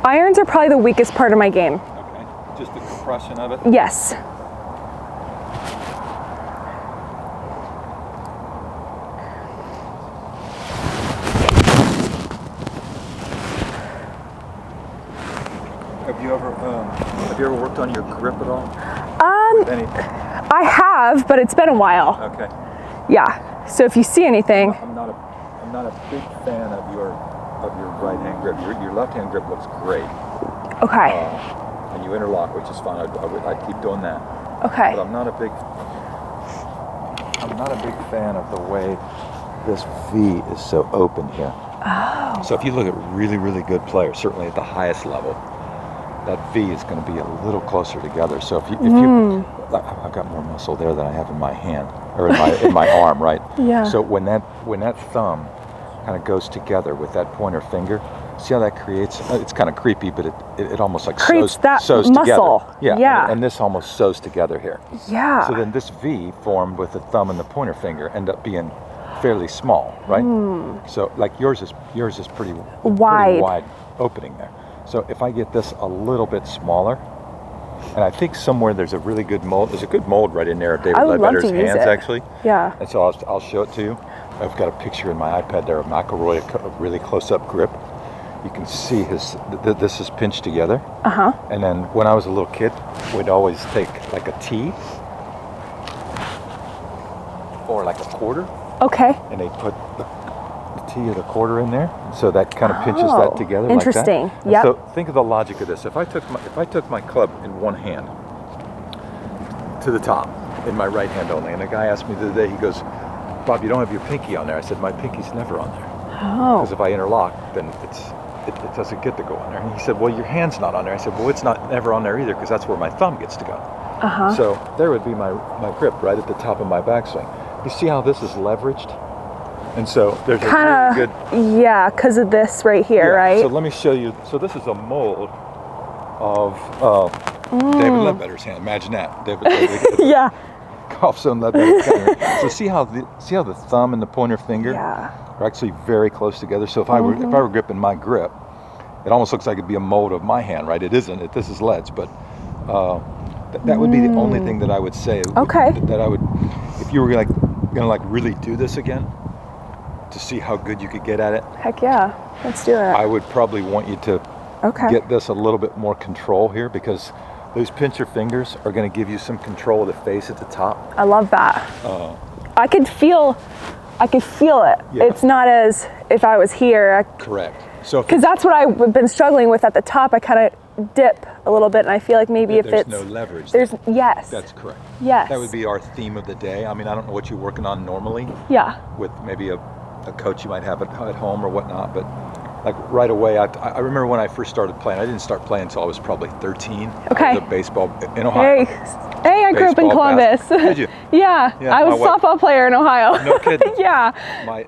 Irons are probably the weakest part of my game. Okay, just the compression of it? Yes. Have you ever worked on your grip at all? With anything? I have, but it's been a while. Okay. Yeah. So if you see anything, I'm not a big fan of your right hand grip. Your left hand grip looks great. okay. And you interlock, which is fine. I'd keep doing that. Okay. But I'm not a big fan of the way this V is so open here. Oh. So if you look at really, really good players, certainly at the highest level, that V is going to be a little closer together. So if you I've got more muscle there than I have in my hand or in my arm, right? Yeah. So when that thumb kind of goes together with that pointer finger, see how that creates? It's kind of creepy, but it almost like creates sews muscle. Together. Yeah. Yeah. And this almost sews together here. Yeah. So then this V formed with the thumb and the pointer finger end up being fairly small, right? So like yours is pretty wide opening there. So if I get this a little bit smaller, and I think somewhere there's a really good mold. There's a good mold right in there of David Leadbetter's hands, actually. Yeah. And so I'll show it to you. I've got a picture in my iPad there of McIlroy, a really close-up grip. You can see this is pinched together. And then when I was a little kid, we'd always take like a T or like a quarter. Okay. And they put the T or the quarter in there, so that kind of pinches that together. Interesting. Like that. Yep. So think of the logic of this. If I took my club in one hand to the top in my right hand only, and a guy asked me the other day, he goes, "Bob, you don't have your pinky on there." I said, "My pinky's never on there." Oh. Because if I interlock, then it doesn't get to go on there. And he said, "Well, your hand's not on there." I said, "Well, it's not never on there either, because that's where my thumb gets to go." So there would be my grip right at the top of my backswing. You see how this is leveraged? And so there's a really good... Yeah, because of this right here, right? So let me show you. So this is a mold of David Leadbetter's hand. Imagine that. David Yeah. GOFLZON Leadbetter. So see how the thumb and the pointer finger are actually very close together. So if I were gripping my grip, it almost looks like it'd be a mold of my hand, right? It isn't. This is Lead's, but that would be the only thing that I would say. That I would, if you were gonna really do this again, to see how good you could get at it. Heck yeah, let's do it. I would probably want you to get this a little bit more control here, because those pincher fingers are going to give you some control of the face at the top. I love that. I could feel it. Yeah. It's not as if I was here. Correct. So because that's what I've been struggling with at the top. I kind of dip a little bit, and I feel like maybe if there's it's no leverage. Yes. That's correct. Yes. That would be our theme of the day. I mean, I don't know what you're working on normally. Yeah. With maybe a coach you might have at home or whatnot, but like right away, I remember when I first started playing. I didn't start playing until I was probably 13. Okay. I was a baseball in Ohio. Hey, I grew up in Columbus. Did you? Yeah, I was a softball player in Ohio. No kidding. Yeah.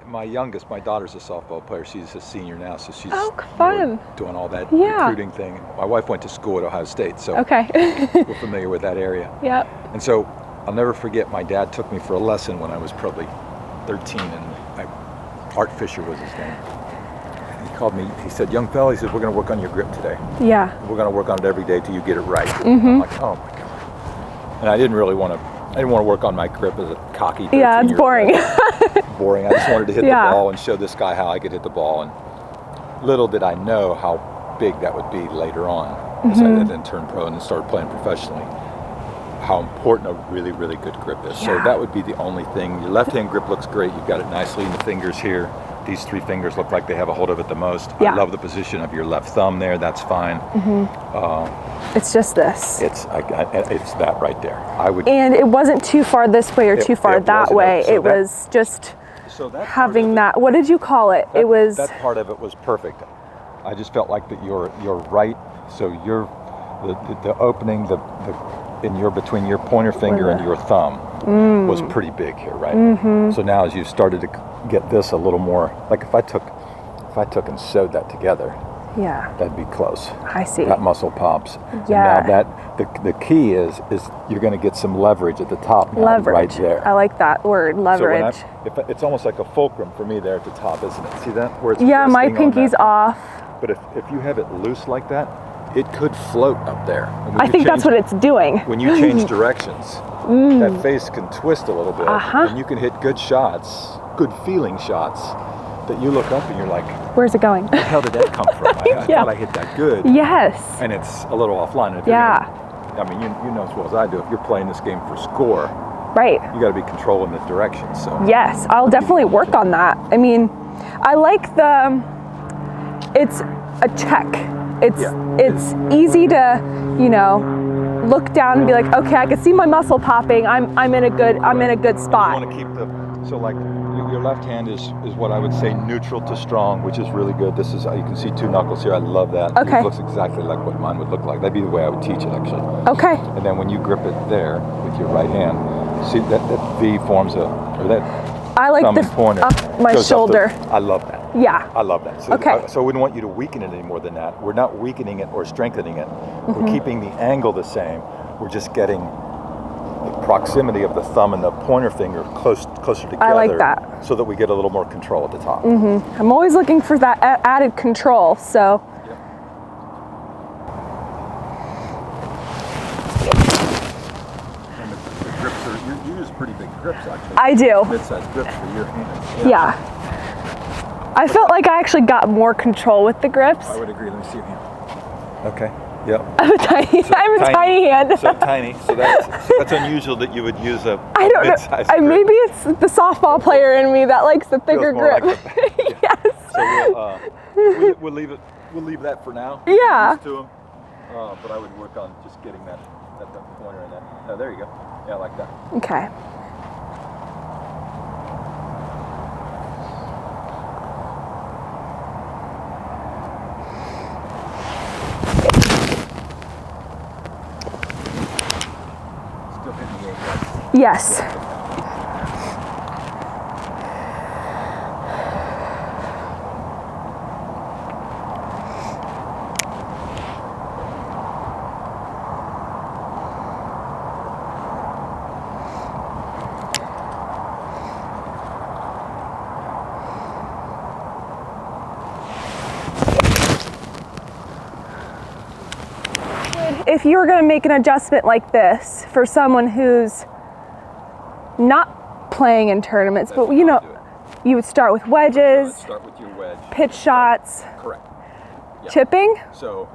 My youngest, my daughter's a softball player. She's a senior now, so she's fun. Doing all that recruiting thing. My wife went to school at Ohio State, so we're familiar with that area. Yep. And so I'll never forget, my dad took me for a lesson when I was probably 13, and Art Fisher was his name. And he called me, he said, "Young fella," he said, "we're going to work on your grip today. Yeah. We're going to work on it every day till you get it right." I'm like, oh my God. And I didn't want to work on my grip as a cocky 13-year-old. Yeah, it's boring. Boring. I just wanted to hit the ball and show this guy how I could hit the ball. And little did I know how big that would be later on, as I then turned pro and started playing professionally, how important a really, really good grip is. So that would be the only thing. Your left hand grip looks great. You've got it nicely in the fingers here. These three fingers look like they have a hold of it the most. I love the position of your left thumb there. That's fine. It's just this. It's that right there. And it wasn't too far this way or too far that way. So it was just having that. What did you call it? It was that part of it was perfect. I just felt like that you're right. So you're the opening between your pointer finger and your thumb was pretty big here, right? So now as you started to get this a little more, like if I took and sewed that together, that'd be close. I see. That muscle pops. Yeah. And now the key is you're going to get some leverage at the top now, right there. I like that word, leverage. So it's almost like a fulcrum for me there at the top, isn't it? See that? Where it's my resting on pinky's that. off. But if you have it loose like that, it could float up there. I think that's what it's doing. When you change directions, that face can twist a little bit, and you can hit good shots, good feeling shots, that you look up and you're like, where's it going? Where the hell did that come from? I thought I hit that good. Yes. And it's a little offline. And if I mean, you know as well as I do, if you're playing this game for score, right, you got to be controlling the direction. So yes, I'll definitely work on that. I mean, I like it's a check. It's easy to, you know, look down and be like, okay, I can see my muscle popping. I'm in a good spot. You want to keep so like your left hand is what I would say neutral to strong, which is really good. This is, you can see 2 knuckles here. I love that. Okay. It looks exactly like what mine would look like. That'd be the way I would teach it, actually. Okay. And then when you grip it there with your right hand, see that V forms I like thumb the and pointer up my goes shoulder. I love that. Yeah. I love that. So, okay. So I wouldn't want you to weaken it any more than that. We're not weakening it or strengthening it. We're keeping the angle the same. We're just getting the proximity of the thumb and the pointer finger closer together. I like that. So that we get a little more control at the top. I'm always looking for that added control. So. Yep. And the grips are, you use pretty big grips actually. I do. Mid-sized grips for your hands. Yeah. I felt like I actually got more control with the grips. I would agree. Let me see your hand. Okay. Yep. I have a tiny hand. So tiny. So that's unusual that you would use a mid-sized grip. Maybe it's the softball player in me that likes the thicker grip. Like Yes. So we'll leave it. We'll leave that for now. Yeah. Used to them. But I would work on just getting that pointer in that. Oh, there you go. Yeah, I like that. Okay. Yes. If you were going to make an adjustment like this for someone who's not playing in tournaments, but you know, you would start with wedges, start with your wedge, pitch shots. Correct. Yeah. Chipping? So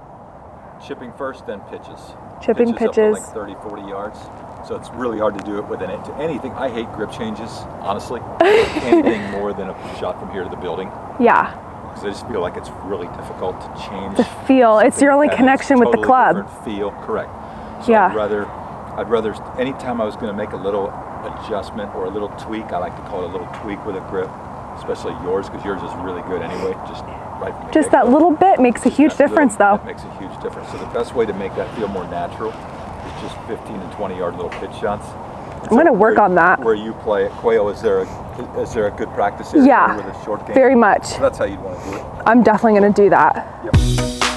chipping first, then pitches. Chipping pitches. Up to like 30, 40 yards. So it's really hard to do it with anything. I hate grip changes, honestly. Anything more than a shot from here to the building. Yeah. Because I just feel like it's really difficult to change. The feel. It's your only connection with the club. Different feel, correct. So yeah. I'd rather, anytime I was going to make a little adjustment or a little tweak, I like to call it a little tweak with a grip, especially yours, because yours is really good anyway. Just right from the Just that little bit makes a huge difference, though. It makes a huge difference. So the best way to make that feel more natural is just 15 and 20 yard little pitch shots. I'm going to work on that. Where you play at Quail, is there a good practice area with a short game? Very much. So that's how you'd want to do it. I'm definitely going to do that. Yep.